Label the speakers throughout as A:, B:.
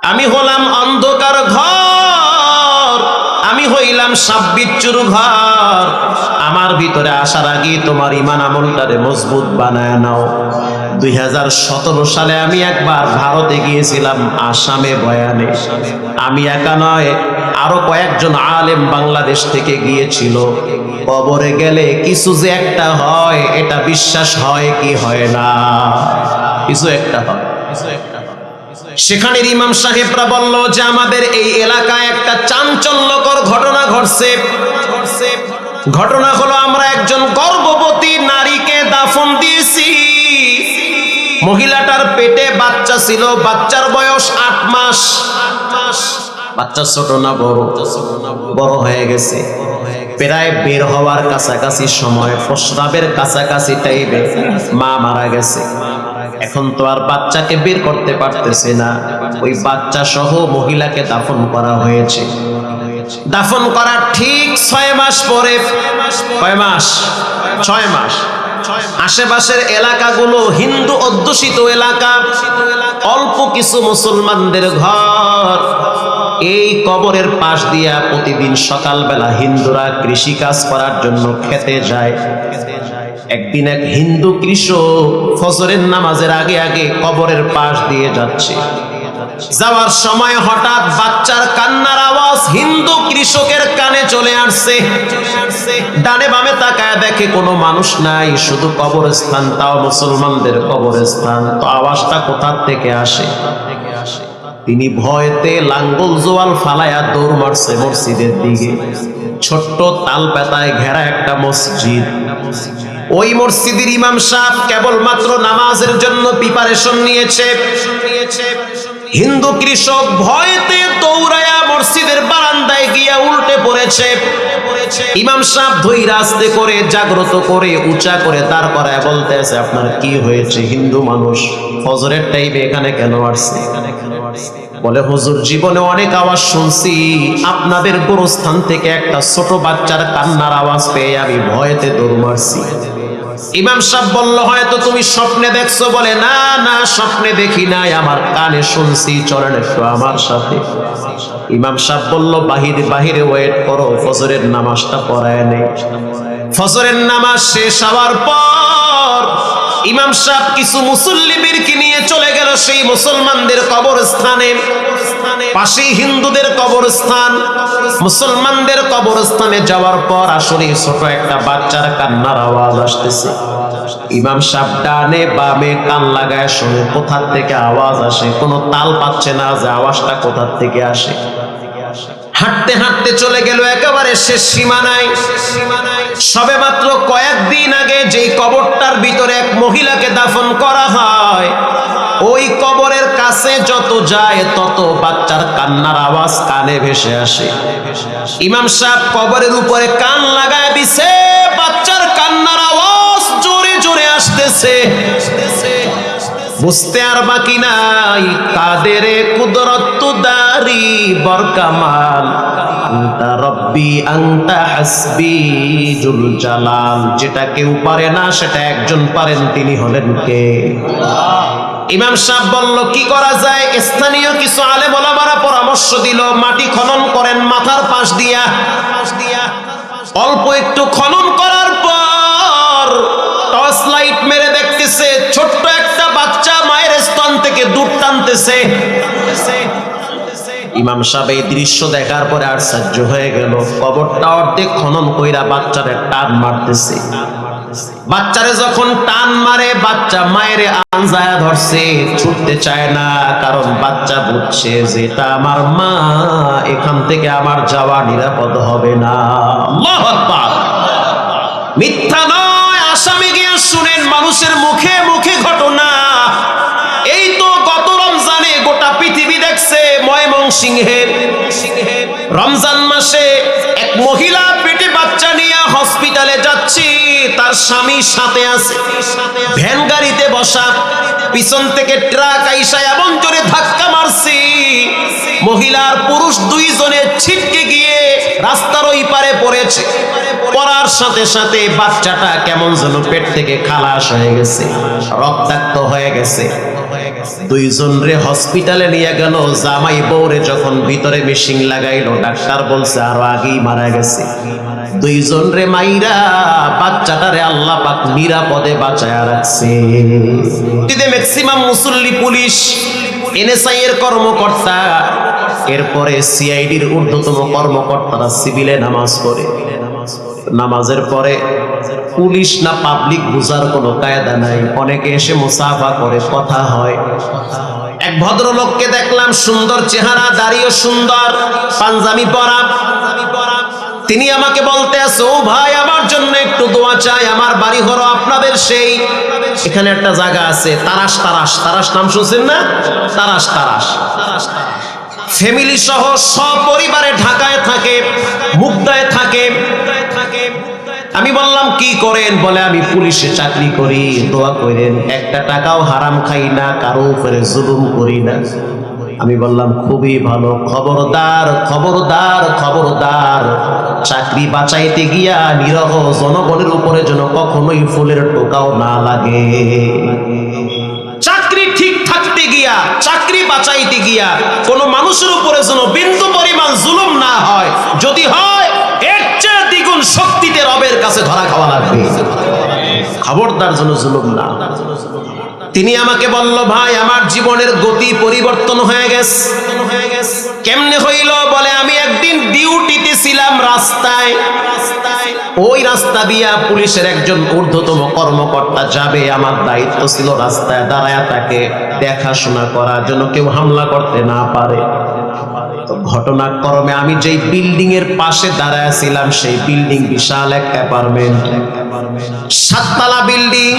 A: আমি হলাম অন্ধকার ঘর, আমি হইলাম সাপ বিচ্ছুর ঘর। আমার ভিতরে আসার আগে তোমার ঈমান আমলটারে মজবুত বানায় নাও। 2017 সালে আমি একবার ভারতে গিয়েছিলাম, আসামে বয়ানে। আমি একা নয়, আরো কয়েকজন আলেম বাংলাদেশ থেকে গিয়েছিল। কবরে গেলে কিছু যে একটা হয়, এটা বিশ্বাস হয় কি হয় না? কিছু একটা হয়। সেখানের ইমাম সাহেবরা বলল যে আমাদের এই এলাকায় একটা চাঞ্চল্যকর ঘটনা ঘটছে। ঘটনা হলো, আমরা একজন গর্ভবতী নারীকে দাফন দিয়েছি। মহিলাটার পেটে বাচ্চা ছিল, বাচ্চার বয়স 8 মাস। বাচ্চা ছোট না বড়? বড় হয়ে গেছে, প্রায় বের হওয়ার কাছাকাছি সময়, প্রস্রাবের কাছাকাছি টাইমে মা মারা গেছে। এখন তো আর বাচ্চাকে বের করতে পারতেছে না, ওই বাচ্চা সহ মহিলাকে দাফন করা হয়েছে। দাফন করার ঠিক 6 মাস পরে, কয় মাস? 6 মাস। আশেপাশের এলাকাগুলো হিন্দু অধ্যুষিত এলাকা, অল্প কিছু মুসলমানদের ঘর। এই কবরের পাশ দিয়া প্রতিদিন সকালবেলা হিন্দুরা কৃষি কাজ করার জন্য খেতে যায়। একদিন এক হিন্দু কৃষক ফজরের নামাজের আগে আগে কবরের পাশ দিয়ে যাচ্ছে। যাওয়ার সময় হঠাৎ বাচ্চার কান্নার আওয়াজ হিন্দু কৃষকের কানে চলে আসছে। ডানে বামে তাকায় দেখে কোনো মানুষ নাই, শুধু কবরস্থান, তাও মুসলমানদের কবরস্থান। তো আওয়াজটা কোথা থেকে আসে? তিনি ভয়তে লাঙ্গল জোয়াল ফালায়া দৌড় মারছে মসজিদের দিকে। ছোট্ট তাল পাতায় ঘেরা একটা মসজিদ। ওই মসজিদের ইমাম সাহেব কেবলমাত্র নামাজের জন্য প্রিপারেশন নিয়েছে। হিন্দু কৃষক ভয়তে দৌড়ায়া মসজিদের বারান্দায় গিয়া উল্টে পড়েছে। ইমাম সাহেব ধৈর্য আস্তে করে জাগ্রত করে উঁচা করে দাঁড় করায় বলতেছে, আপনার কি হয়েছে? হিন্দু মানুষ ফজরের টাইমে এখানে কেন আসছে? বলে, হুজুর, জীবনে অনেক আওয়াজ শুনছি, আপনাদের গোরস্থান থেকে একটা ছোট বাচ্চার কান্নার আওয়াজ পেয়ে আমি ভয়েতে দৌড় মারছি। ইমাম সাহেব বলল, হয়তো তুমি স্বপ্নে দেখছো। বলে, না না, স্বপ্নে দেখি নাই, আমার কানে শুনছি, চলেন একটু আমার সাথে। ইমাম সাহেব বলল, বাহিরে ওয়েট করো, ফজরের নামাজটা পড়ায় নেই। ফজরের নামাজ শেষ হওয়ার পর ইমাম সাহেব কিছু মুসল্লিদেরকে নিয়ে চলে গেল সেই মুসলমানদের কবরস্থানে। পাশেই হিন্দুদের কবরস্থান। মুসলমানদের কবরস্থানে যাওয়ার পর আসলে ছোট একটা বাচ্চার কান্নার আওয়াজ আসতেছে। ইমাম সাহেব ডানে বামে কান লাগায় শুনে কোথা থেকে আওয়াজ আসে, কোনো তাল পাচ্ছে না যে আওয়াজটা কোথা থেকে আসে। হাঁটতে হাঁটতে চলে গেল একেবারে শেষ সীমানায়। সবে মাত্র কয়েকদিন আগে যেই কবরটার ভিতরে এক মহিলাকে দাফন করা হয়, ওই কবরের কাছে যত যায় তত বাচ্চার কান্নার আওয়াজ কানে ভেসে আসে। ইমাম সাহেব কবরের উপরে কান লাগায় দিছে, বাচ্চার কান্নার আওয়াজ জোরে জোরে আসতেছে। বুঝতে আর বাকি নাই, কাদের কুদরত দারি বরকামাল, আনতা রব্বি আনতা হাসবি জুল জালাল। যেটা কেউ পারে না সেটা একজন পারেন, তিনি হলেন কে? ইমাম সাহেব বলল, কি করা যায়? স্থানীয় কিছু আলেম ওলামারা পরামর্শ দিল, মাটি খনন করেন মাথার পাশ দিয়া। অল্প একটু খনন করার পর টর্চ লাইট মেরে দেখতেছে ছোট্ট একটা বাচ্চা মায়ের স্তন থেকে দুধ টানতেছে। ইমাম সাহেব এই দৃশ্য দেখার পরে আশ্চর্য হয়ে গেল। কবরটা অর্ধেক খনন কইরা বাচ্চারে টান মারতেছে। বাচ্চারে যখন টান মারে, বাচ্চা মায়ের আনজায়া ধরছে, ছুটতে চায় না, কারণ বাচ্চা বুঝছে যে এটা আমার মা, এখান থেকে আমার যাওয়া নিরাপদ হবে না। আল্লাহু আকবার। মিথ্যা নয়, আসামে গিয়ে শুনেন মানুষের মুখে মুখে ঘটনা। এই তো গত রমজানে গোটা পৃথিবী দেখছে, ময়মনসিংহের রমজান মাসে এক মহিলা পেটে বাচ্চা নিয়ে হসপিটালে যাচ্ছে, তার স্বামী সাথে আছে, ভ্যান গাড়িতে বসা। পিছন থেকে ট্রাক আইসা এমন জোরে ধাক্কা মারছে, মহিলার পুরুষ দুইজনে ছিটকে গিয়ে রাস্তার ওই পারে পড়েছে। পড়ার সাথে সাথে বাচ্চাটা কেমন যেন পেট থেকে খালাস হয়ে গেছে, রক্তাক্ত হয়ে গেছে। দুইজন রে হসপিটালে নিয়ে গেল। জামাই বউরে যখন ভিতরে মেশিন লাগাইলো, ডাক্তার বলছে আরো আগেই মারা গেছে। দুইজন রে মাইরা বাচ্চাটারে আল্লাহ পাক নিরাপদে বাঁচায়া রাখছে। ম্যাক্সিমাম মুসল্লি পুলিশ, এনএসআই এর কর্মকর্তা, এরপরে সিআইডির ঊর্ধ্বতম কর্মকর্তারা সিভিলে নামাজ পড়ে। নামাজের পরে পুলিশ না পাবলিক বুঝার কোনো কায়দা নাই। অনেকে এসে মুসাফা করে, কথা হয়। এক ভদ্রলোককে দেখলাম, সুন্দর চেহারা, দাড়িও সুন্দর, পাঞ্জাবি পরা। তিনি আমাকে বলতে আছে, ও ভাই আমার জন্য একটু দোয়া চাই। আমার বাড়ি হলো আপনাদের সেই এখানে একটা জায়গা আছে, তারাস। তারাস নাম শুনছেন না? তারাস ফ্যামিলি সহ সপরিবারে ঢাকায় থাকে, মুগদায় থাকে। আমি বললাম কি করেন? বলে আমি পুলিশে চাকরি করি, দোয়া করেন, একটা টাকাও হারাম খাই না, কারো উপরে জুলুম করি না। আমি বললাম খুবই ভালো, খবরদার খবরদার খবরদার, চাকরি বাঁচাইতে গিয়া নিরহ জনগণের উপরে যেন কখনোই ফুলের টোকাও না লাগে। চাকরি ঠিক থাকতে গিয়া, চাকরি বাঁচাইতে গিয়া কোনো মানুষের উপরে যেন বিন্দু পরিমাণ জুলুম না হয়। যদি হয় এর চেয়ে দ্বিগুণ শক্তিতে রবের কাছে ধরা খাওয়া লাগবে। খবরদার যেন জুলুম না। তিনি আমাকে বলল, ভাই আমার জীবনের গতি পরিবর্তন হয়ে গেছে। কেমনে হইল? বলে আমি একদিন ডিউটিতে ছিলাম রাস্তায়, ওই রাস্তা দিয়া পুলিশের একজন ঊর্ধ্বতম কর্মকর্তা যাবে। আমার দায়িত্ব ছিল রাস্তায় দাঁড়ায় তাকে দেখাশোনা করার জন্য, কেউ হামলা করতে না পারে। ঘটনাক্রমে আমি যেই বিল্ডিং এর পাশে দাঁড়ায় ছিলাম, সেই বিল্ডিং বিশাল এক অ্যাপার্টমেন্ট, 7 তলা বিল্ডিং।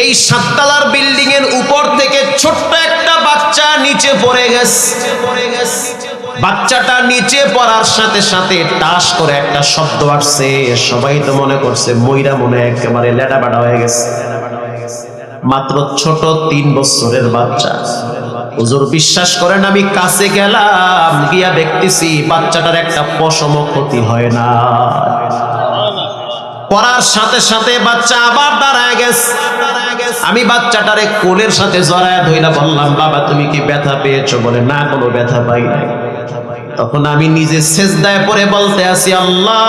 A: এই 7 তলার বিল্ডিং এর উপর থেকে ছোট্ট একটা বাচ্চা নিচে পড়ে গেছে। বাচ্চাটা নিচে পড়ার সাথে সাথে টাস করে একটা শব্দ আসছে। সবাই তো মনে করছে মইরা মনে একেবারে লেডা বাড়া হয়ে গেছে। মাত্র ছোট 3 বছরের বাচ্চা। হুজুর বিশ্বাস করেন, আমি কাছে গেলাম, গিয়া দেখতেছি বাচ্চাটার একটা পশম ক্ষতি হয় না। পড়ার সাথে সাথে বাচ্চা আবার দাঁড়ায় গেছে। আমি বাচ্চাটারে কোলের সাথে জড়ায় ধইরা বললাম, বাবা তুমি কি ব্যথা পেয়েছো? বলে না, কোনো ব্যথা পাই নাই। তখন আমি নিজে সেজদায় পড়ে বলতে আছি, আল্লাহ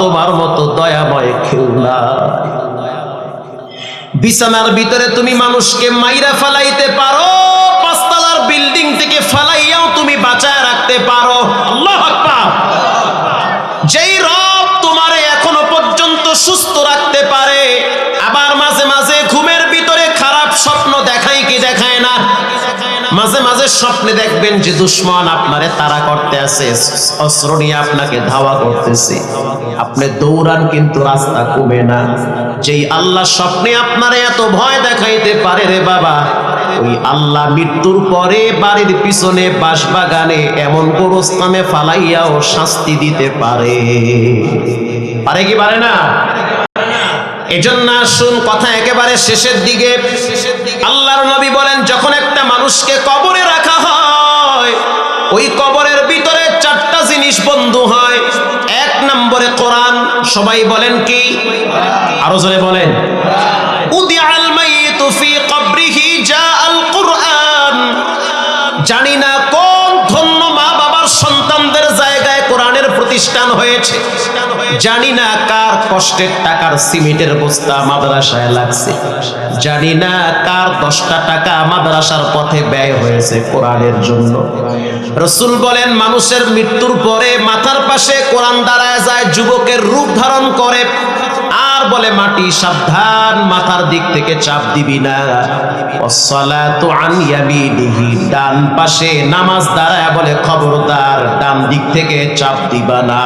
A: তোমার মতো দয়াময় কেউ নাই। বিছানার ভিতরে তুমি মানুষকে মাইরা ফালাইতে পারো, 5 তলার বিল্ডিং থেকে ফালাইয়াও তুমি বাঁচায় রাখতে পারো। আল্লাহু আকবার। যেই রব তোমারে এখনো পর্যন্ত সুস্থ রাখতে পারে, আবার মাঝে মাঝে ঘুমের ভিতরে খারাপ স্বপ্ন দেখায় কি দেখায় না? মাঝে মাঝে স্বপ্নে দেখবেন যে দুশমন আপনারে তাড়া করতে আছে, অস্ত্র নিয়ে আপনাকে ধাওয়া করতেছে, আপনি দৌড়ান কিন্তু রাস্তা কমে না। যেই আল্লাহ স্বপ্নে আপনারে এত ভয় দেখাইতে পারে রে বাবা, ওই আল্লাহ মৃত্যুর পরে বাড়ির পিছনে বাঁশবাগানে এমন গোরস্থানে ফালাইয়াও শাস্তি দিতে পারে। পারে কি পারে না? এজন্য আসুন কথা একেবারে শেষের দিকে। আল্লাহর নবী বলেন, যখন একটা মানুষকে কবরে রাখা হয়, ওই কবরের ভিতরে 4টা জিনিস বন্ধু হয়। 1 নম্বরে কোরআন। সবাই বলেন কি? আরো জোরে বলেন। উদিআল মাইয়িতু ফি কবরিহি জাআল কুরআন। জানি না কোন ধন্য মা বাবার সন্তানদের জায়গায় কোরআনের প্রতিষ্ঠান হয়েছে। জানি না কার কষ্টের টাকার সিমেন্টের বস্তা মাদ্রাসায় লাগছে। জানি না কার 10টা টাকা মাদ্রাসার পথে ব্যয় হয়েছে কোরআনের জন্য। রাসূল বলেন, মানুষের মৃত্যুর পরে মাথার পাশে কোরআন দাঁড়ায় যায়, যুবকের রূপ ধারণ করে, আর বলে মাটি সাবধান, মাথার দিক থেকে চাপ দিবি না। ওয়াসসালাতু আন ইয়ামিনিহি, ডান পাশে নামাজ দাঁড়ায় বলে খবরদার, ডান দিক থেকে চাপ দিবা না।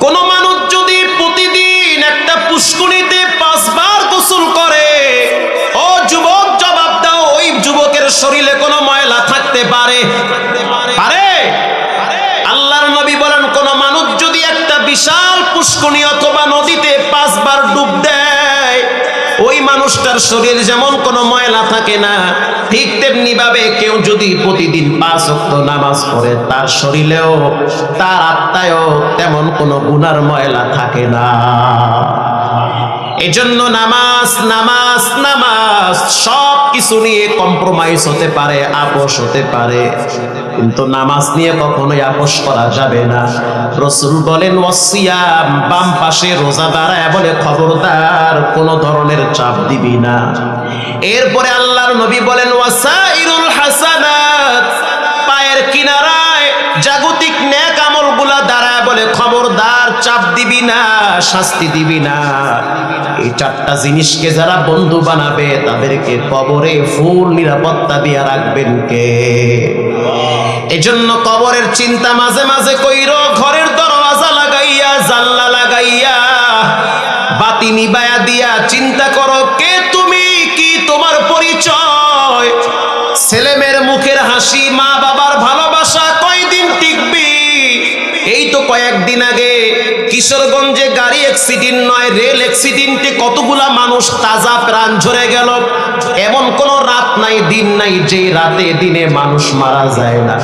A: কোন মানুষ যদি প্রতিদিন একটা পুষ্করিণীতে 5 বার গোসল করে, ও যুবক জবাব দাও, ওই যুবকের শরীরে কোনো ময়লা থাকতে পারে? পারে? আল্লাহর নবী বলেন, কোন মানুষ যদি একটা বিশাল পুষ্করিণী অথবা নদীতে 5 বার ডুব দেয়, ওই মানুষটার শরীর যেমন কোনো ময়লা থাকে না, ঠিক তেমনি ভাবে কেউ যদি প্রতিদিন 5 ওয়াক্ত নামাজ পড়ে, তার শরীরেও তার আত্মায়ও তেমন কোনো গুনার ময়লা থাকে না। এজন্য নামাজ নামাজ নামাজ সব কিছু নিয়ে কম্প্রোমাইজ হতে পারে, আপোষ হতে পারে, কিন্তু নামাজ নিয়ে কখনোই আপোষ করা যাবে না। রাসূল বলেন ওয়াসিয়াম, বাম পাশে রোজা দাঁড়ায় বলে খবরদার কোনো ধরনের চাপ দিবি না। এরপরে আল্লাহর নবী বলেন ওয়াসাইরুল হাসানাত, পায়ের কিনারায় জাগতিক নেক আমলগুলা দাঁড়ায় বলে খবরদার চাপ দিবি না, শাস্তি দিবি না। এই চারটা জিনিসকে যারা বন্ধু বানাবে তাদেরকে কবরে ফুল নিরাপত্তা দিয়ে রাখবেন কে? এজন্য কবরের চিন্তা মাঝে মাঝে কইরো, ঘরের দরওয়াজা লাগাইয়া জানলা লাগাইয়া বাতি নিবায়া দিয়া চিন্তা করো কে তুমি, কি তোমার পরিচয়, ছেলেমেয়ের মুখের হাসি, মা বাবার ভালোবাসা কয়দিন টিকবে? এই তো কয়েকদিন আগে কিশোরগঞ্জে গাড়ি অ্যাক্সিডেন্ট নয় রেল অ্যাক্সিডেন্টে কতগুলা মানুষ তাজা প্রাণ ঝরে গেল। এমন কোন রাত নাই দিন নাই যে রাতে দিনে মানুষ মারা যায় না।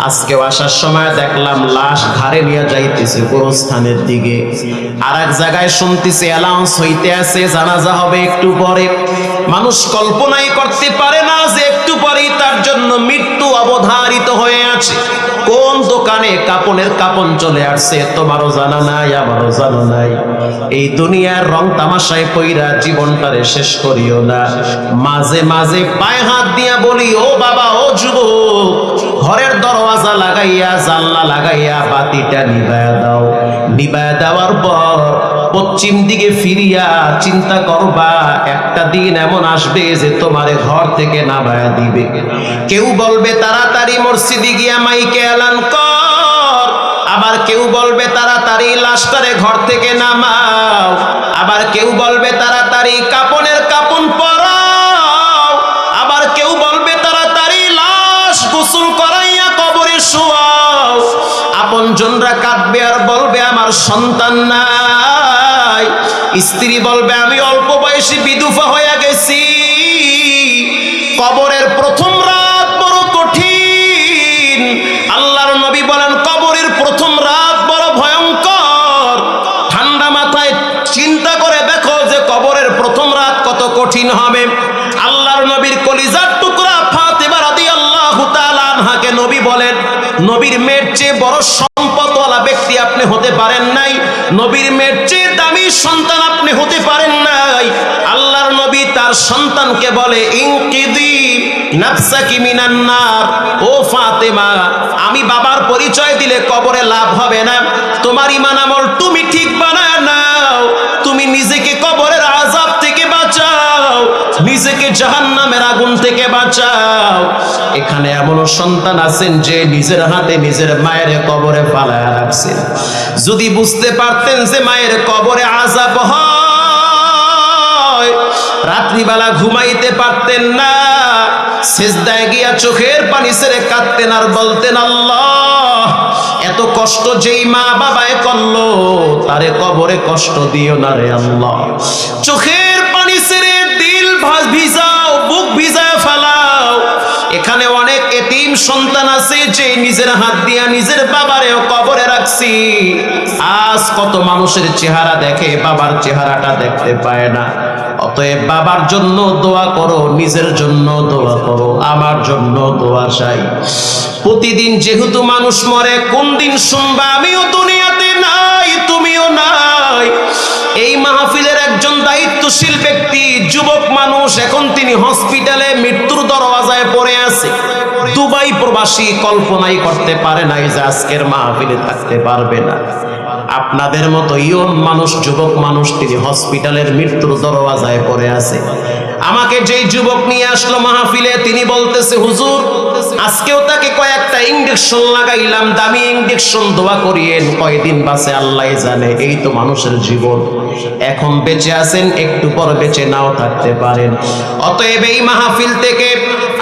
A: আজকেও আসার সময় দেখলাম লাশ ঘাড়ে নিয়ে যাইতেছে গোরস্থানের দিকে, আর এক জায়গায় শুনতেছে অ্যালাউন্স হইতে আছে জানাজা হবে একটু পরে। মানুষ কল্পনাই করতে পারে না যে একটু পরেই তার জন্য মৃত্যু অবধারিত হয়ে আছে। কোন দোকানে কাপনের কাপন চলে আসছে তোমারও জানা নাই, আমারও জানা নাই। এই দুনিয়ার রং তামাশায় পইরা জীবনটারে শেষ করিও না। মাঝে মাঝে পায়ে হাত দিয়া বলি ও বাবা ও যুবক, ঘরের দরওয়াজা লাগাইয়া জানলা লাগাইয়া বাতিটা নিভায়া দাও। নিভায়া দেওয়ার পর পশ্চিম দিকে ফিরিয়া চিন্তা করবা একটা দিন এমন আসবে যে তোমারে ঘর থেকে নামায়া দিবে। কেউ বলবে তাড়াতাড়ি মসজিদে গিয়া মাইকে এলান কর, আবার কেউ বলবে তাড়াতাড়ি লাশটারে ঘর থেকে নামাও, আবার কেউ বলবে তাড়াতাড়ি কাপনের কাপন পরাও, আবার কেউ বলবে তাড়াতাড়ি লাশ গোসল করাইয়া কবরে শোয়াও। আপনজনরা কাঁদবে আর বলবে আমার সন্তান নাই, স্ত্রী বলবে আমি অল্প বয়সে বিধবা হয়ে গেছি। কবরের প্রথম রাত বড় কঠিন। আল্লাহর নবী বলেন কবরের প্রথম রাত বড় ভয়ঙ্কর। ঠান্ডা মাথায় চিন্তা করে দেখো যে কবরের প্রথম রাত কত কঠিন হবে। আল্লাহর নবীর কলিজার টুকরা ফাতেমা রাদিয়াল্লাহু তাআলা আনহাকে নবী বলেন নবীর মেয়ের চেয়ে বড় সম্পদওয়ালা ব্যক্তি আপনি হতে পারেন নাই, নবীর মেয়ের চেয়ে দামি সন্তান আপনি হতে পারেন নাই। আল্লাহর নবী তার সন্তানকে বলে ইনকিদি নাফসাকি মিনান নার, ও ফাতেমা আমি বাবার পরিচয় দিলে কবরে লাভ হবে না, তোমার ঈমান আমল তুমি ঠিক বানায় নাও, তুমি নিজেকে কবরের আযাব থেকে বাঁচাও, নিজেকে জাহান্নামের আগুন থেকে বাঁচাও। এখানে এমন সন্তান আছেন যে নিজের হাতে নিজের মায়ের কবরে ফালায়া রাখছেন। যদি বুঝতে পারতেন যে মায়ের কবরে আযাব হয়, রাত্রিবেলা ঘুমাইতে পারতেন না, সিজদায় গিয়া চোখের পানি ছেড়ে কাঁদতেন আর বলতেন আল্লাহ এত কষ্ট যেই মা বাবায় করলো তারে কবরে কষ্ট দিও না রে আল্লাহ। চোখের পানি ছেড়ে দিল ভিজাও, বুক ভিজায় ফেলাও। এখানে অনেক এতিম সন্তান আছে যে নিজের হাত দিয়া নিজের বাবারেও কবরে রাখছি। আজ কত মানুষের চেহারা দেখে, বাবার চেহারাটা দেখতে পায় না। অতএব বাবার জন্য দোয়া করো, নিজের জন্য দোয়া করো, আমার জন্য দোয়া চাই। প্রতিদিন যেহেতু মানুষ মরে, কোন দিন শুনবা আমিও দুনিয়াতে নাই তুমিও নাই। এই মাহফিলের একজন দায়িত্বশীল ব্যক্তি যুবক মানুষ, এখন তিনি হসপিটালে মৃত্যুর দরওয়াজায় পড়ে আছে। দুবাই প্রবাসী কল্পনাই করতে পারে নাই যে আজকের মাহফিলে থাকতে পারবে না। আপনাদের মতো ইয়ং মানুষ, যুবক মানুষ, তিনি হসপিটালের মৃত্যুর দরওয়াজায় পড়ে আছে। আমাকে যেই যুবক নিয়ে আসলো মাহফিলে, তিনি বলতেছে হুজুর আজকেও তাকে কয়েকটা ইনজেকশন লাগাইলাম, দামি ইনজেকশন, দোয়া করিয়েন, কয়দিন বাঁচে আল্লাহ জানে। এই তো মানুষের জীবন। এখন বেঁচে আছেন, একটু পর বেঁচে নাও থাকতে পারেন। অতএব এই মাহফিল থেকে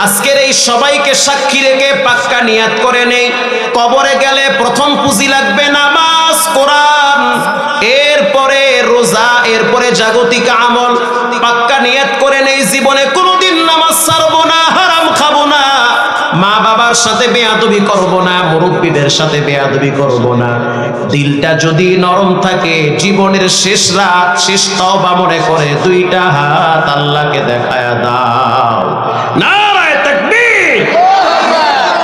A: আজকের এই সবাইকে সাক্ষী রেখে পাক্কা নিয়াত করে নেই, কবরে গেলে প্রথম পুঁজি লাগবে নামাজ, কোরআন, এরপরে রোজা, এরপরে জাগতিক আমল। পাক্কা নিয়াত করে নেই জীবনে কোনোদিন নামাজ ছাড়বো না, হারাম খাবো না, মা বাবার সাথে বেয়াদবি করব না, মুরব্বীদের সাথে বেয়াদবি করব না। দিলটা যদি নরম থাকে, জীবনের শেষ রাত শেষ তওবা মনে করে দুইটা হাত আল্লাহকে দেখায়া দাও। নারায়ে তাকবীর।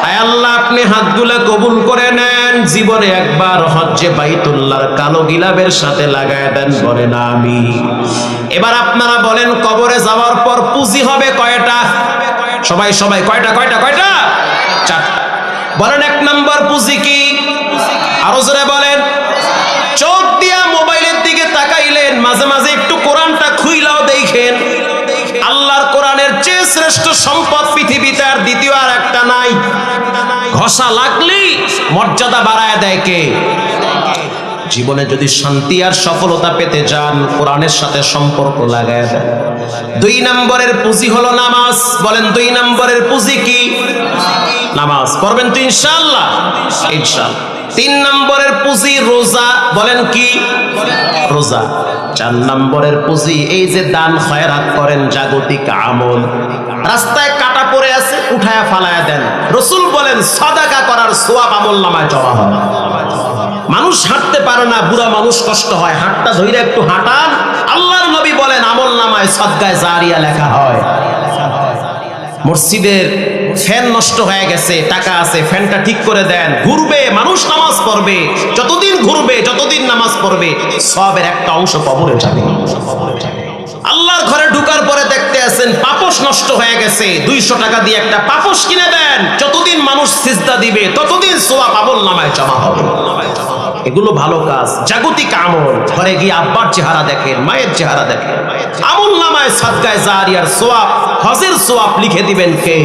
A: আয় আল্লাহ, আপনি হাতগুলা কবুল করে নেন। জীবনে একবার হজ্জে বাইতুল্লাহর কালো গিলাবের সাথে লাগায় দেন, বলেন আমিন। এবার আপনারা বলেন, কবরে যাওয়ার পর পুঁজি হবে কয়টা? সবাই সবাই কয়টা কয়টা কয়টা? চারটা। বলেন এক নম্বর পুঁজি কি? আরো জোরে বলেন। চোখ দিয়া মোবাইলের দিকে তাকাইলেন, মাঝে মাঝে একটু কোরআনটা খুইলাও দেখেন। আল্লাহর কোরআনের চেয়ে শ্রেষ্ঠ সম্পদ পৃথিবীতে আর দ্বিতীয় আর একটা নাই। ঘষা লাগলেই মর্যাদা বাড়ায় দেয় কে? জীবনে যদি শান্তি আর সফলতা পেতে চান, কোরআনের সাথে সম্পর্ক লাগায় দেন। দুই নম্বরের পুঁজি হলো নামাজ। বলেন দুই নম্বরের পুঁজি কি? নামাজ পড়বেন তো ইনশাআল্লাহ? ইনশাআল্লাহ। তিন নম্বরের পুঁজি রোজা। বলেন কি? রোজা। চার নম্বরের পুঁজি এই যে দান খয়রাত করেন, জাগতিক আমল। রাস্তায় কাটা পড়ে আছে, উঠায়া ফালায়া দেন। রাসূল বলেন সাদাকা করার সওয়াব আমলনামায় জমা হয়। মানুষ হাঁটতে পারে না, বুড়া মানুষ কষ্ট হয়, হাতটা ধরে একটু হাঁটান, আল্লাহর নবী বলেন আমলনামায় সাদকায়ে জারিয়া লেখা হয়। মসজিদের ফ্যান নষ্ট হয়ে গেছে, টাকা আছে, ফ্যানটা ঠিক করে দেন। ঘুরবে মানুষ, নামাজ পড়বে, যতদিন ঘুরবে যতদিন নামাজ পড়বে সবের একটা অংশ কবরে যাবে। আল্লাহর ঘরে ঢুকার পরে দেখতে আছেন পাপোশ নষ্ট হয়ে গেছে, 200 টাকা দিয়ে একটা পাপোশ কিনে দেন। যতদিন মানুষ সিজদা দিবে ততদিন সওয়াব আমলনামায় জমা হবে। এগুলো ভালো কাজ, জাগতিক আমল। ঘরে গিয়ে আব্বার চেহারা দেখেন, মায়ের চেহারা দেখেন, আমলনামায় সাদকায়ে জারিয়ার সওয়াব, হজের সওয়াব লিখে দিবেন কে?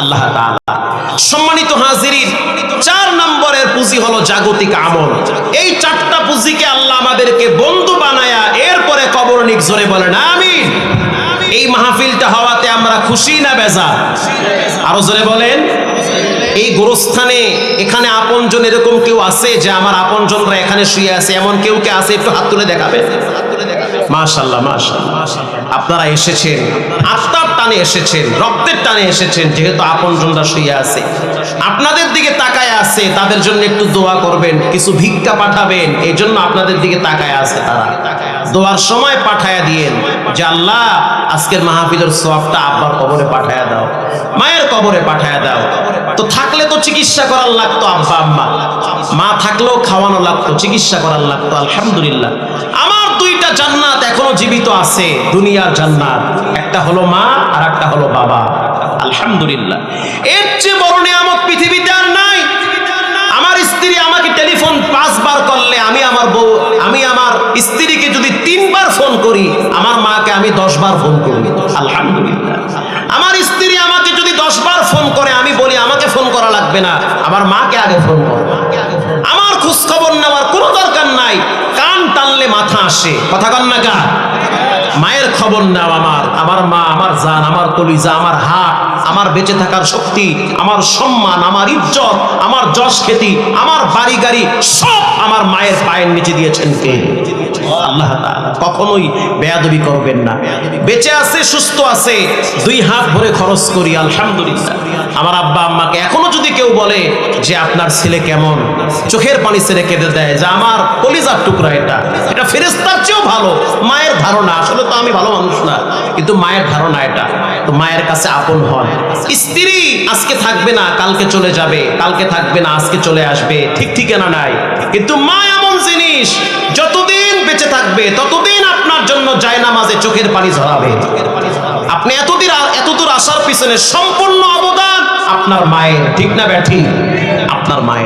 A: আল্লাহ তাআলা। সম্মানিত হাজিরিন, 4 নম্বরের পুঁজি হলো জাগতিক আমল। এই 4টা পুঁজিকে আল্লাহ আমাদেরকে বন্ধু বানায়া এরপরে কবর নিক, জোরে বলেন আমিন। এই মাহফিলটা হওয়াতে আমরা খুশি না বেজার? আরো জোরে বলেন। এই গোরস্থানে এখানে আপনজন এরকম কেউ আছে যে আমার আপনজনরা এখানে শুয়ে আছে, এমন কেউ কে আছে? একটু হাত তুলে দেখাবেন। মাশাআল্লাহ মাশাআল্লাহ। আপনারা এসেছেন, আত্মার টানে এসেছেন, রক্তের টানে এসেছেন, যেহেতু আপনজনরা শুয়ে আছে, আপনাদের দিকে তাকায় আছে, তাদের জন্য একটু দোয়া করবেন, কিছু ভিক্ষা পাঠাবেন, এই জন্য আপনাদের দিকে তাকায় আছে তারা। দোয়ার সময় পাঠায়া দিয়েন যে আল্লাহ আজকের মাহফিলের সওয়াবটা আব্বার কবরে পাঠায়া দাও, মায়ের কবরে পাঠায়া দাও। তো থাকলে তো চিকিৎসা করার লাগতো, আব্বা আম্মা, মা থাকলেও খাওয়ানো লাগতো, চিকিৎসা করার লাগতো। আলহামদুলিল্লাহ, আমার 2টা জান্নাত এখনো জীবিত আছে, দুনিয়ার জান্নাত। একটা হলো মা আর একটা হলো বাবা। আলহামদুলিল্লাহ, এর চেয়ে বড় নিয়ামত পৃথিবীতে আর নাই। আমার স্ত্রী আমাকে টেলিফোন 5 বার করলে, আমি আমার স্ত্রীকে যদি 3 বার ফোন করি, আমার মাকে আমি 10 বার ফোন করি। আলহামদুলিল্লাহ, আমার স্ত্রী আমাকে যদি 10 বার ফোন করে, আমি বলি আমাকে ফোন করা লাগবে না, আমার মাকে আগে ফোন করো। আমার খোঁজ খবর নেওয়ার কোনো দরকার নাই, কান টানলে মাথা আসে, কথা কন না গা? মায়ের খবর নাও। আমার মা, আমার জান, আমার কলিজা, আমার হাত, আমার বেঁচে থাকার শক্তি, আমার সম্মান, আমার ইজ্জত, আমার যশ খ্যাতি, আমার বাড়ি গাড়ি সব আমার মায়ের পায়ের নিচে দিয়েছেন কে? আল্লাহ তাআলা। কখনোই বেয়াদবি করবেন না। বেঁচে আছে, সুস্থ আছে, 2 হাত ভরে খরচ করি, আলহামদুলিল্লাহ। আমার আব্বা আম্মাকে এখনো যদি কেউ বলে যে আপনার ছেলে কেমন, চোখের পানি ছেড়ে কেঁদে দেয় যে আমার কলিজার টুকরা, এটা ফেরেশতার চেয়েও ভালো। মায়ের ধারণা, আসলে তো আমি ভালো মানুষ না, কিন্তু মায়ের ধারণা এটা। তো মায়ের কাছে আপন হন। স্ত্রী আজকে থাকবে না, কালকে চলে যাবে, কালকে থাকবে না, আজকে চলে আসবে, ঠিক ঠিকানা নাই। কিন্তু মা এমন জিনিস, যতদিন বেঁচে থাকবে ততদিন আপনার জন্য জায়নামাজে চোখের পানি ঝরাবে। আপনি এতদূর আসার পিছনে সম্পূর্ণ অবদান আপনার মায়ের, ঠিক না ব্যাঠি? আপনার মায়ের।